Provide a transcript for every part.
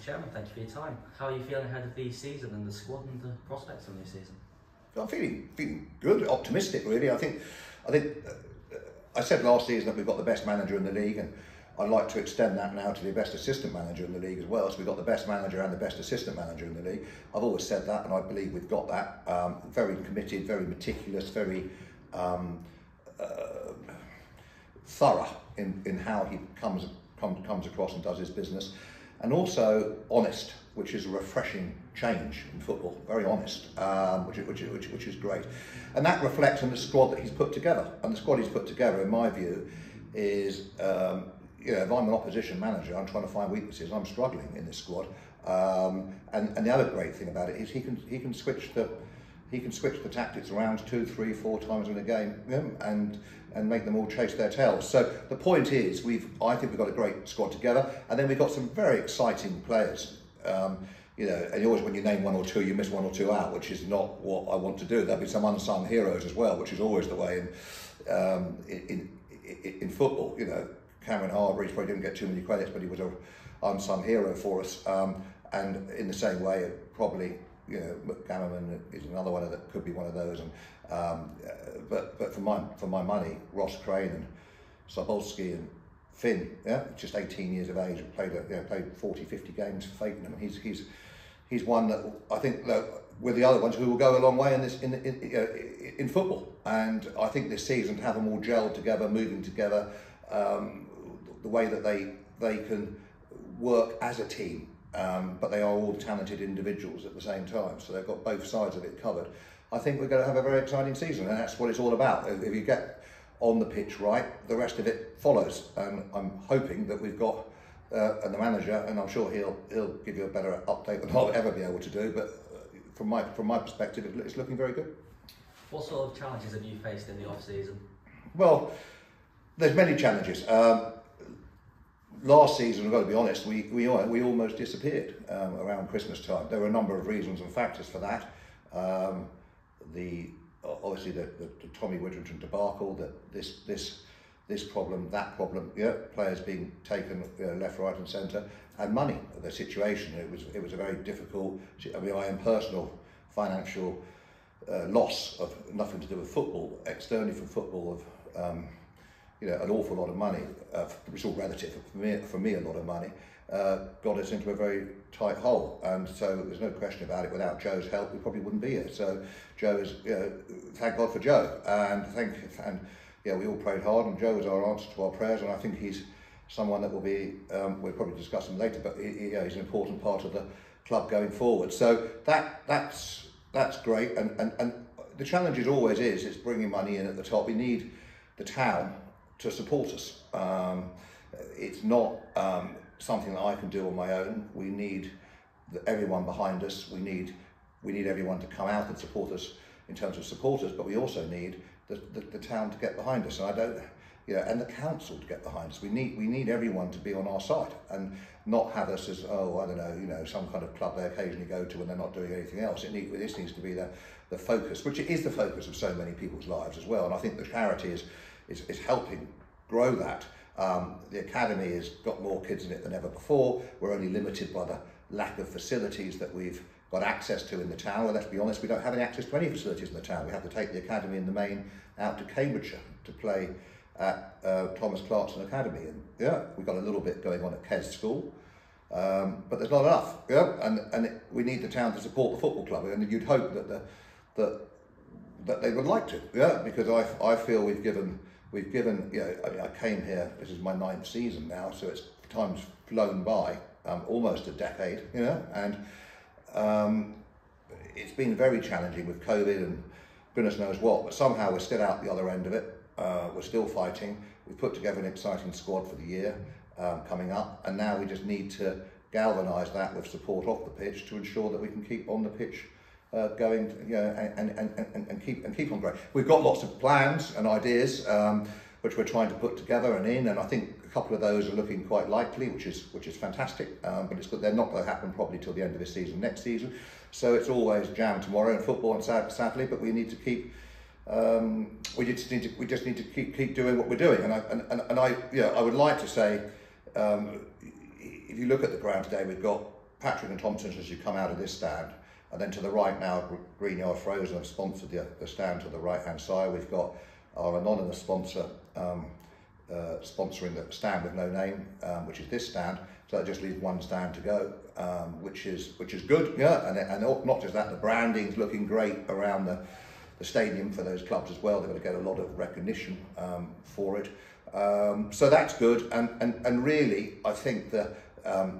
Chairman, thank you for your time. How are you feeling ahead of the season and the squad and the prospects of the new season? I'm feeling good, optimistic really. I think I said last season that we've got the best manager in the league, and I'd like to extend that now to the best assistant manager in the league as well. So we've got the best manager and the best assistant manager in the league. I've always said that, and I believe we've got that. Very committed, very meticulous, very thorough in how he comes across and does his business, and also honest, which is a refreshing change in football. Very honest, which is great, and that reflects on the squad that he's put together. And the squad he's put together, in my view, is if I'm an opposition manager, I'm trying to find weaknesses. I'm struggling in this squad, and the other great thing about it is he can switch the tactics around 2, 3, 4 times in a game, and make them all chase their tails. So the point is, I think we've got a great squad together, and then we've got some very exciting players. And always when you name one or two, you miss one or two out, which is not what I want to do. There'll be some unsung heroes as well, which is always the way in football. Cameron Hargreaves probably didn't get too many credits, but he was an unsung hero for us. And in the same way, probably McGammerman is another one that could be one of those. And but for my money, Ross Crane and Sobolski and Finn, just 18 years of age, played 40, 50 games for Fakenham. He's one that I think that with the other ones who will go a long way in football. And I think this season, to have them all gelled together, moving together, the way that they can work as a team, but they are all talented individuals at the same time, so they've got both sides of it covered. I think we're going to have a very exciting season, and that's what it's all about. If you get on the pitch right, the rest of it follows, and I'm hoping that we've got and the manager, and I'm sure he'll give you a better update than I'll ever be able to do, but from my perspective, it's looking very good. What sort of challenges have you faced in the off-season? Well, there's many challenges. Last season, I've got to be honest, we almost disappeared around Christmas time. There were a number of reasons and factors for that. Obviously the Tommy Widrington debacle, that this problem, that problem, players being taken left, right, and centre, and money. The situation, it was a very difficult. My own personal financial loss of nothing to do with football, externally from football, of an awful lot of money. It's all relative. For me, a lot of money got us into a very tight hole, and so there's no question about it. Without Joe's help, we probably wouldn't be here. So Joe is, thank God for Joe, and we all prayed hard, and Joe was our answer to our prayers, and I think he's someone that will be. We'll probably discuss him later, but he's an important part of the club going forward. So that's great, and the challenge is always it's bringing money in at the top. We need the town to support us. It's not something that I can do on my own. We need everyone behind us. We need everyone to come out and support us in terms of supporters, but we also need the town to get behind us, and and the council to get behind us. We need everyone to be on our side and not have us as some kind of club they occasionally go to when they're not doing anything else. This needs to be the focus, which it is the focus of so many people's lives as well. And I think the charity is helping grow that. The academy has got more kids in it than ever before. We're only limited by the lack of facilities that we've got access to in the town. Well, let's be honest, we don't have any access to any facilities in the town. We have to take the academy in the main out to Cambridgeshire to play at Thomas Clarkson Academy. And we've got a little bit going on at Kes School, but there's not enough. And we need the town to support the football club, and you'd hope that they would like to, because I feel we've given. I came here. This is my 9th season now, so it's time's flown by, almost a decade, and it's been very challenging with COVID and goodness knows what. But somehow we're still out the other end of it. We're still fighting. We've put together an exciting squad for the year coming up, and now we just need to galvanise that with support off the pitch to ensure that we can keep on the pitch going, and keep on growing. We've got lots of plans and ideas which we're trying to put together and I think a couple of those are looking quite likely, which is fantastic. But it's good. They're not going to happen probably till the end of this season, next season. So it's always jam tomorrow in football, and sadly, but we need to keep. We just need to keep doing what we're doing. And I would like to say, if you look at the ground today, we've got Patrick and Thompson's as you come out of this stand, and then to the right now, Green Yard Frozen have sponsored the stand to the right-hand side. We've got our anonymous sponsor sponsoring the stand with no name, which is this stand. So that just leaves one stand to go, which is good, yeah. And not just that, the branding's looking great around the stadium for those clubs as well. They're going to get a lot of recognition for it. So that's good, and really, I think that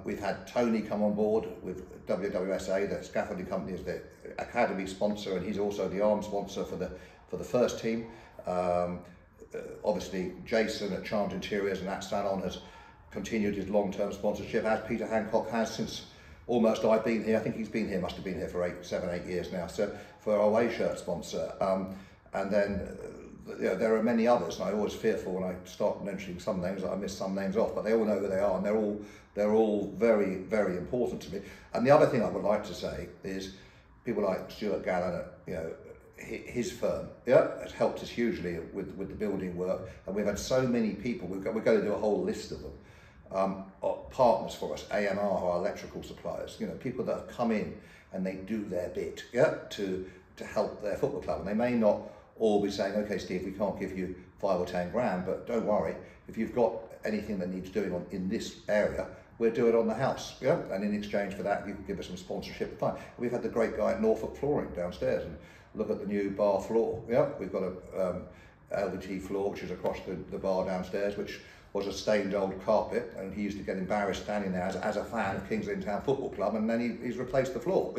we've had Tony come on board with WWSA, the scaffolding company, is the academy sponsor, and he's also the arm sponsor for the first team. Obviously, Jason at Charmed Interiors and that salon has continued his long-term sponsorship, as Peter Hancock has since almost I've been here. I think he's been here, must have been here for 7, 8 years now. So for our away shirt sponsor, and then there are many others, and I'm always fearful when I start mentioning some names that I miss some names off, but they all know who they are, and they're all very, very important to me. And the other thing I would like to say is people like Stuart Gallen, his firm, has helped us hugely with the building work, and we've had so many people. We're going to do a whole list of them. Partners for us, AMR, our electrical suppliers, people that have come in and they do their bit, to help their football club. And they may not all be saying, okay, Steve, we can't give you 5 or 10 grand, but don't worry, if you've got anything that needs doing in this area, we'll do it on the house, and in exchange for that, you can give us some sponsorship. Fine. We've had the great guy at Norfolk Flooring downstairs, and look at the new bar floor, we've got a LVT floor, which is across the bar downstairs, which was a stained old carpet, and he used to get embarrassed standing there as a fan of Kings Lynn Town Football Club, and then he's replaced the floor,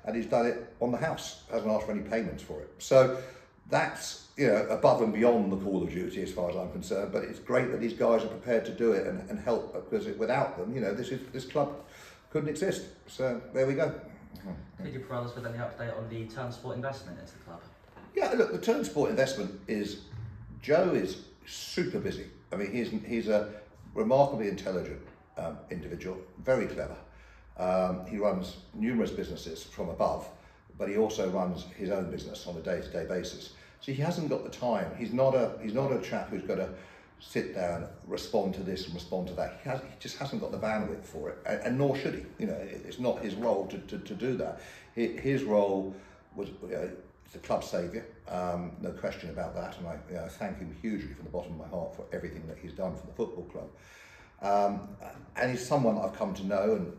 and he's done it on the house, hasn't asked for any payments for it. So that's above and beyond the call of duty as far as I'm concerned, but it's great that these guys are prepared to do it and help, because without them, this club couldn't exist. So there we go. Could you provide us with any update on the Turnsport investment into the club? Yeah, look, the Turnsport investment Joe is super busy. I mean, he's a remarkably intelligent individual, very clever. He runs numerous businesses from above, but he also runs his own business on a day-to-day basis. So he hasn't got the time. He's not a chap who's got to sit down, respond to this and respond to that. He just hasn't got the bandwidth for it, and nor should he. It's not his role to do that. His role was the club saviour, no question about that, and I thank him hugely from the bottom of my heart for everything that he's done for the football club. And he's someone I've come to know and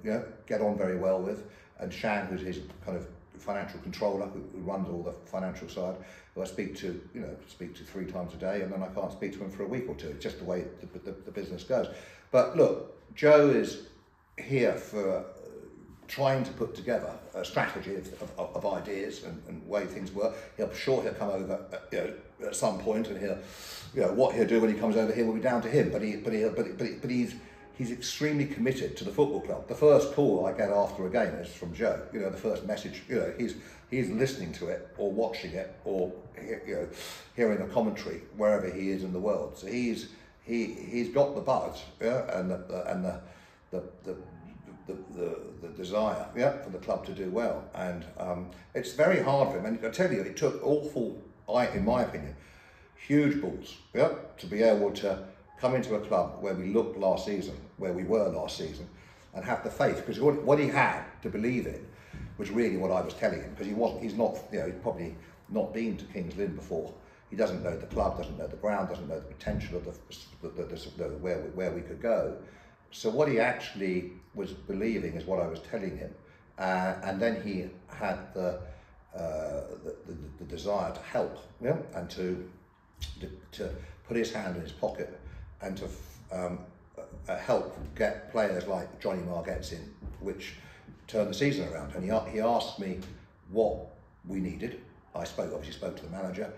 get on very well with. And Shan, who's his kind of financial controller, who runs all the financial side, who I speak to 3 times a day, and then I can't speak to him for a week or two. It's just the way the business goes. But look, Joe is here for trying to put together a strategy of ideas and way things work. He'll come over at some point, and what he'll do when he comes over here will be down to him. But he's extremely committed to the football club. The first call I get after a game is from Joe. The first message. He's listening to it or watching it or hearing a commentary wherever he is in the world. So he's got the buzz, and the desire, for the club to do well. And it's very hard for him. And I tell you, it took in my opinion, huge balls, to be able to come into a club where we were last season, and have the faith, because what he had to believe in was really what I was telling him, because he's probably not been to Kings Lynn before. He doesn't know the club, doesn't know the ground, doesn't know the potential of where we could go. So what he actually was believing is what I was telling him, and then he had the desire to help, and to put his hand in his pocket and to help get players like Johnny Margetts in, which turned the season around. And he asked me what we needed. I obviously spoke to the manager,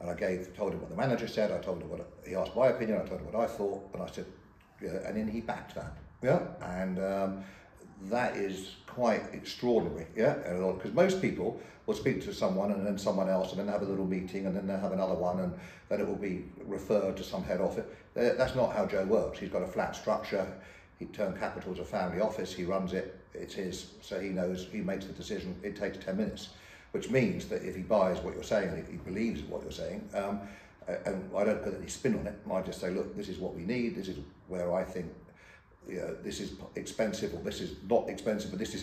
and I told him what the manager said. I told him he asked my opinion. I told him what I thought, and I said, and then he backed that. And that is quite extraordinary, because most people will speak to someone and then someone else, and then have a little meeting, and then they'll have another one, and then it will be referred to some head office. That's not how Joe works. He's got a flat structure. He turned Capital to a family office. He runs it. It's his, so he knows. He makes the decision. It takes 10 minutes, which means that if he buys what you're saying, and if he believes in what you're saying, and I don't put any spin on it. I just say, look, this is what we need. This is where I think you know, this is expensive or this is not expensive, but this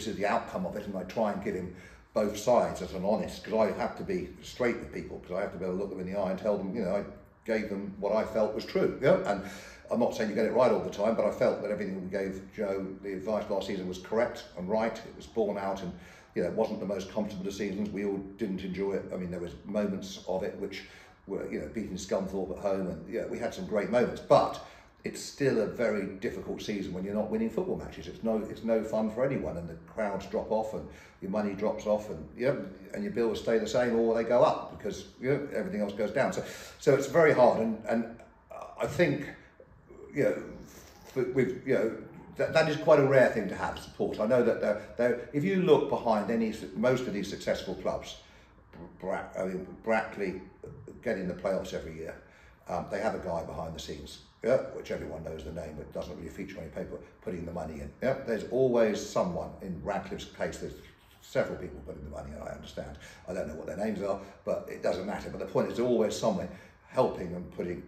is the outcome of it, and I try and give him both sides as an honest, because I have to be straight with people, because I have to be able to look them in the eye and tell them, you know, I gave them what I felt was true. You know? And I'm not saying you get it right all the time, but I felt that everything we gave Joe, the advice last season, was correct and right. It was borne out, and you know, it wasn't the most comfortable of seasons. We all didn't enjoy it. I mean, there was moments of it which were, you know, beating Scunthorpe at home, and yeah, we had some great moments, but it's still a very difficult season when you're not winning football matches. It's no fun for anyone, and the crowds drop off, and your money drops off, and and your bills stay the same or they go up because everything else goes down. So it's very hard, and I think we've that is quite a rare thing to have support. I know that if you look behind most of these successful clubs, Brackley getting the playoffs every year, they have a guy behind the scenes, which everyone knows the name, but doesn't really feature on any paper, putting the money in. There's always someone. In Radcliffe's case, there's several people putting the money in, I understand. I don't know what their names are, but it doesn't matter. But the point is, there's always someone helping and putting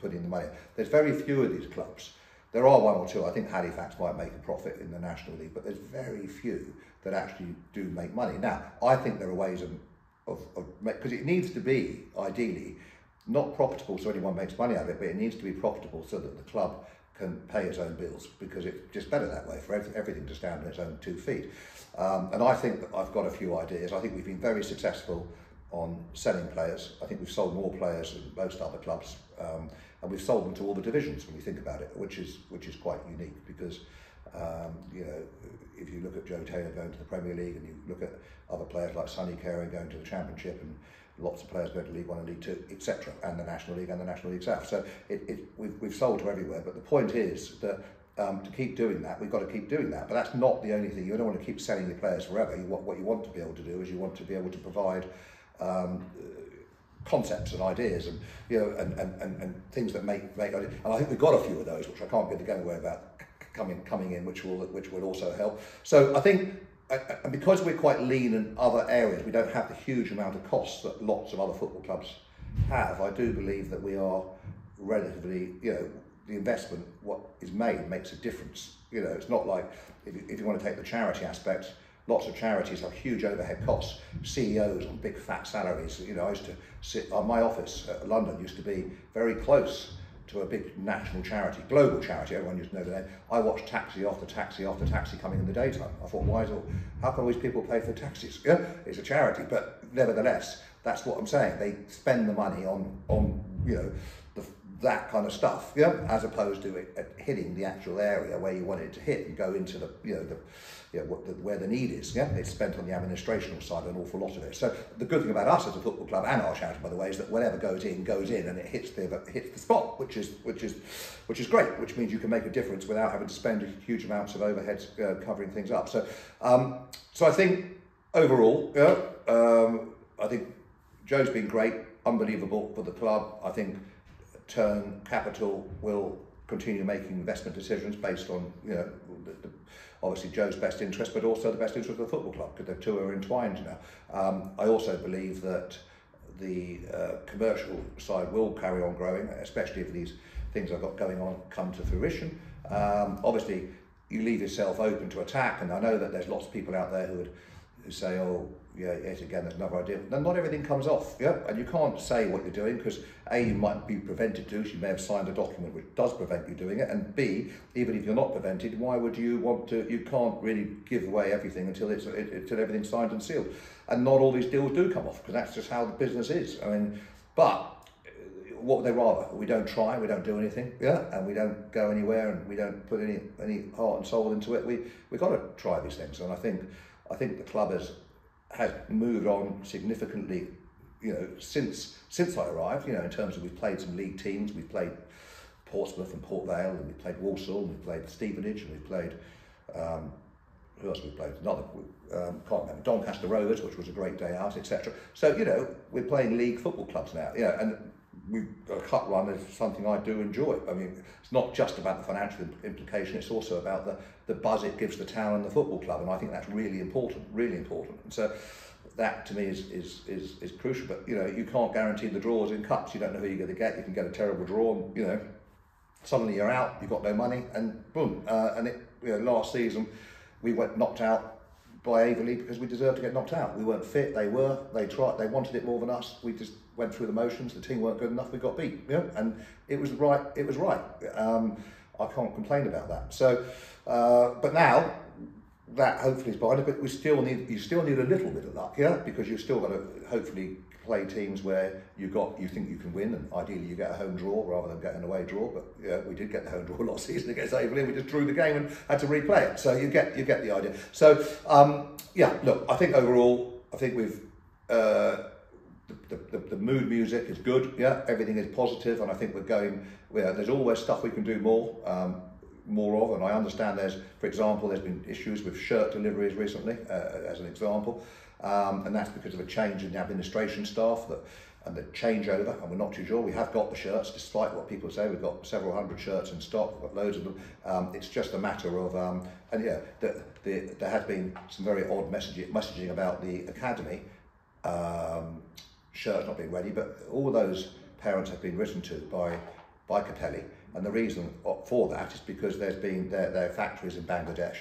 the money in. There's very few of these clubs. There are one or two. I think Halifax might make a profit in the National League, but there's very few that actually do make money. Now, I think there are ways of because it needs to be, ideally, not profitable so anyone makes money out of it, but it needs to be profitable so that the club can pay its own bills, because it's just better that way for everything to stand on its own 2 feet. And I think that I've got a few ideas. I think we've been very successful on selling players. I think we've sold more players than most other clubs, and we've sold them to all the divisions when you think about it, which is quite unique, because if you look at Joe Taylor going to the Premier League, and you look at other players like Sonny Carey going to the Championship, and lots of players going to League One and League Two, etc., and the National League and the National League South. So we've sold to everywhere. But the point is that to keep doing that, we've got to keep doing that. But that's not the only thing. You don't want to keep selling your players forever. What you want to be able to do is you want to be able to provide concepts and ideas, and and things that make ideas. And I think we've got a few of those, which I can't get the going away about coming in, which will also help. So I think. And because we're quite lean in other areas, we don't have the huge amount of costs that lots of other football clubs have. I do believe that we are relatively, the investment, what is made, makes a difference. It's not like, if you want to take the charity aspect, lots of charities have huge overhead costs, CEOs on big fat salaries. I used to sit, my office at London used to be very close to a big national charity, global charity, everyone used to know the name. I watched taxi after taxi after taxi coming in the daytime. I thought, how can all these people pay for taxis? Yeah, it's a charity, but nevertheless, that's what I'm saying. They spend the money on that kind of stuff, as opposed to it hitting the actual area where you want it to hit and go into where the need is. It's spent on the administrational side, an awful lot of it. So the good thing about us as a football club, and our charity, by the way, is that whatever goes in, and it hits the spot, which is great. Which means you can make a difference without having to spend huge amounts of overheads covering things up. So I think overall, I think Joe's been great, unbelievable for the club. I think Turn Capital will continue making investment decisions based on obviously Joe's best interest, but also the best interest of the football club, because the two are entwined now. I also believe that the commercial side will carry on growing, especially if these things I've got going on come to fruition. Obviously, you leave yourself open to attack, and I know that there's lots of people out there who say, oh, yeah, yet again, there's another idea. Then not everything comes off, and you can't say what you're doing, because A, you might be prevented to, so you may have signed a document which does prevent you doing it, and B, even if you're not prevented, why would you want to? You can't really give away everything until everything's signed and sealed, and not all these deals do come off, because that's just how the business is. I mean, but what would they rather? We don't try, we don't do anything, and we don't go anywhere, and we don't put any heart and soul into it. We've got to try these things, and I think the club has moved on significantly, since I arrived, in terms of we've played some league teams, we've played Portsmouth and Port Vale, and we've played Walsall, and we've played Stevenage, and we've played, who else we played? Another, can't remember, Doncaster Rovers, which was a great day out, etc. So, we're playing league football clubs now, and a cut run is something I do enjoy. I mean, it's not just about the financial implication, it's also about the buzz it gives the town and the football club, and I think that's really important. And so that to me is crucial. But you can't guarantee the draws in cups. You don't know who you're going to get. You can get a terrible draw, and suddenly you're out, you've got no money, and boom. And it, last season we went knocked out by Averley because we deserved to get knocked out. We weren't fit, they tried, they wanted it more than us. We just went through the motions, the team weren't good enough, we got beat. And it was right, I can't complain about that. So, but now, that hopefully is behind it, but you still need a little bit of luck, because you've still got to hopefully play teams where you think you can win, and ideally you get a home draw rather than get an away draw. But we did get the home draw last season against Averley. We just drew the game and had to replay it. So you get the idea. So look, I think overall, we've the mood music is good. Everything is positive, and I think we're going. There's always stuff we can do more of, and I understand for example, there's been issues with shirt deliveries recently, as an example, and that's because of a change in the administration staff and the changeover, and we're not too sure. We have got the shirts, despite what people say. We've got several hundred shirts in stock, we've got loads of them. It's just a matter of, there has been some very odd messaging about the academy shirts not being ready, but all those parents have been written to by Capelli. And the reason for that is because there's been their factories in Bangladesh,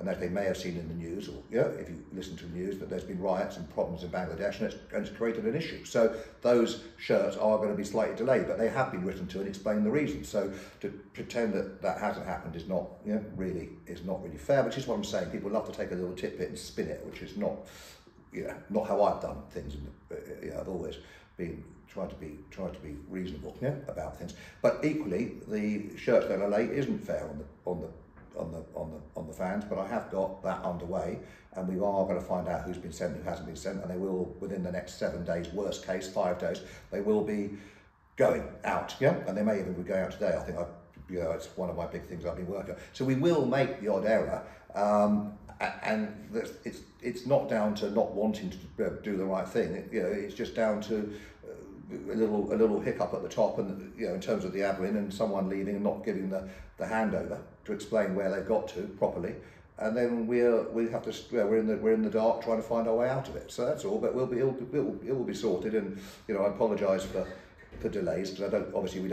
and as they may have seen in the news, or if you listen to the news, that there's been riots and problems in Bangladesh, and it's created an issue. So those shirts are going to be slightly delayed, but they have been written to and explain the reason. So to pretend that hasn't happened is not really fair. Which is what I'm saying. People love to take a little tidbit and spin it, which is not how I've done things. I've always been trying to be reasonable about things. But equally, the shirts that are late isn't fair on the fans. But I have got that underway, and we are going to find out who's been sent, who hasn't been sent, and they will, within the next 7 days, worst case 5 days, they will be going out. And they may even be going out today. I think it's one of my big things I've been working on. So we will make the odd error, and it's not down to not wanting to do the right thing. It's just down to a little hiccup at the top, and in terms of the admin and someone leaving and not giving the handover to explain where they've got to properly, and then we have to we're in the dark trying to find our way out of it. So that's all. But it will be sorted, and I apologise for delays, because we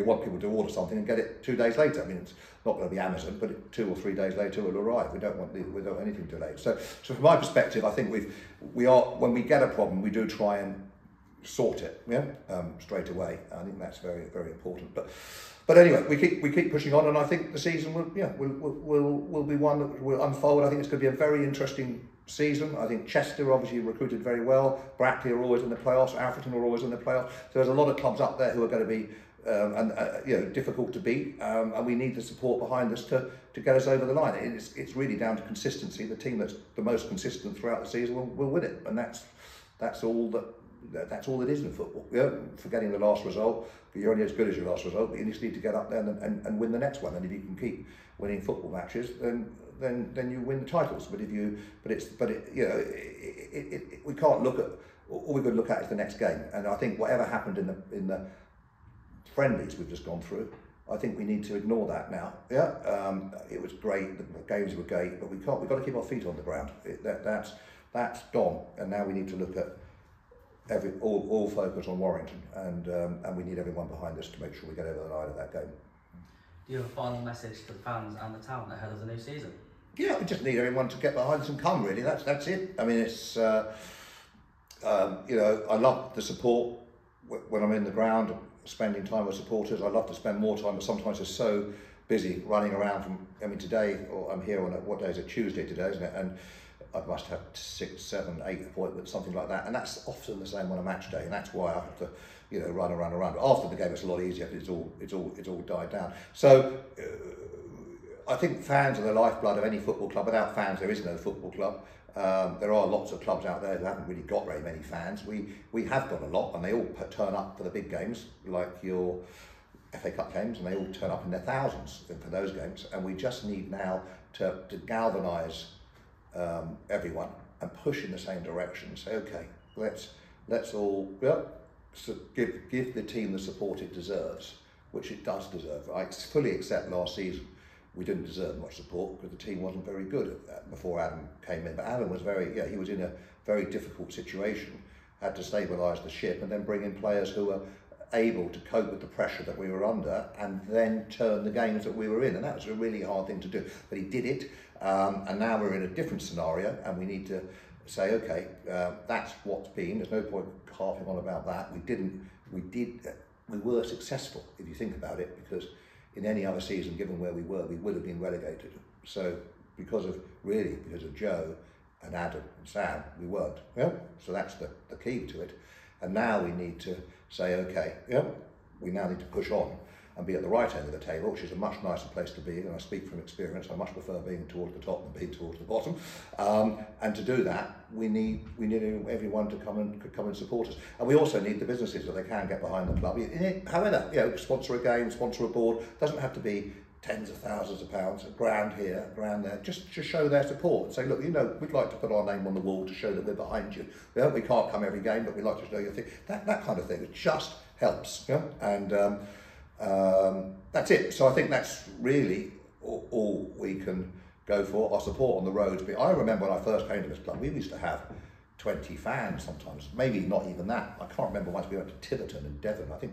want people to order something and get it 2 days later. I mean, it's not going to be Amazon, but 2 or 3 days later it will arrive. We don't want anything delayed. So from my perspective, I think we are, when we get a problem, we do try and sort it straight away. I think that's very, very important. But anyway, we keep pushing on, and I think the season will be one that will unfold. I think it's going to be a very interesting season. I think Chester obviously recruited very well. Brackley are always in the playoffs. Atherton are always in the playoffs. So there's a lot of clubs up there who are going to be difficult to beat, and we need the support behind us to get us over the line. It's really down to consistency. The team that's the most consistent throughout the season will win it, and that's all it is in football. Forgetting the last result, but you're only as good as your last result. But you just need to get up there and win the next one. And if you can keep winning football matches, then you win the titles. But we can't look at, all we've got to look at is the next game. And I think whatever happened in the friendlies we've just gone through, I think we need to ignore that now. It was great, the games were great, but we've got to keep our feet on the ground. That's gone, and now we need to look at all focus on Warrington, and we need everyone behind us to make sure we get over the line of that game. Do you have a final message to the fans and the town ahead of the new season? Yeah, we just need everyone to get behind us and come, really. That's it. I mean, it's I love the support when I'm in the ground, spending time with supporters. I love to spend more time, but sometimes it's so busy running around today, or I'm here on what day is it? Tuesday today, isn't it? And I must have 6, 7, 8 appointments, something like that, and that's often the same on a match day, and that's why I have to, run around. But after the game, it's a lot easier because it's all died down. So I think fans are the lifeblood of any football club. Without fans, there is no football club. There are lots of clubs out there who haven't really got very many fans. We have got a lot, and they all turn up for the big games, like your FA Cup games, and they all turn up in their thousands for those games. And we just need now to galvanise everyone and push in the same direction. Say, okay, let's all give the team the support it deserves, which it does deserve. I fully accept last season we didn't deserve much support because the team wasn't very good before Adam came in. But Adam was he was in a very difficult situation, had to stabilise the ship and then bring in players who were able to cope with the pressure that we were under and then turn the games that we were in, and that was a really hard thing to do, but he did it. And now we're in a different scenario, and we need to say, okay, that's what's been. There's no point harping on about that. We were successful, if you think about it, because in any other season, given where we were, we would have been relegated. So because of Joe and Adam and Sam, we weren't. Yeah? So that's the key to it. And now we need to say, okay, yeah, we now need to push on and be at the right end of the table, which is a much nicer place to be. And I speak from experience, I much prefer being towards the top than being towards the bottom. And to do that, we need everyone to come and support us. And we also need the businesses that they can get behind the club. However, sponsor a game, sponsor a board. It doesn't have to be tens of thousands of pounds, £1,000 here, £1,000 there, just to show their support and say, look, we'd like to put our name on the wall to show that we're behind you. We can't come every game, but we'd like to show your thing. That kind of thing, it just helps. Yeah? And that's it. So I think that's really all we can go for. Our support on the roads. I remember when I first came to this club, we used to have 20 fans sometimes, maybe not even that. I can't remember once we went to Tiverton in Devon. I think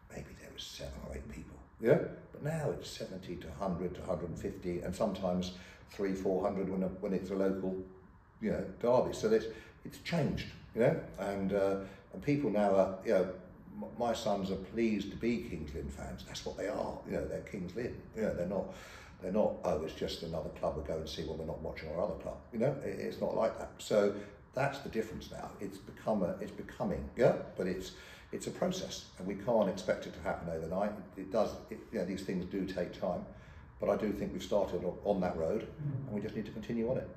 maybe there was 7 or 8 people. Yeah, but now it's 70 to 100 to 150, and sometimes 300-400 when it's a local, derby. So it's changed, and people now are, my sons are pleased to be Kings Lynn fans. That's what they are. They're Kings Lynn. They're not. Oh, it's just another club we go and see when we're not watching our other club. It's not like that. So that's the difference now. It's becoming, but it's a process, and we can't expect it to happen overnight. It does. These things do take time, but I do think we've started on that road, and we just need to continue on it.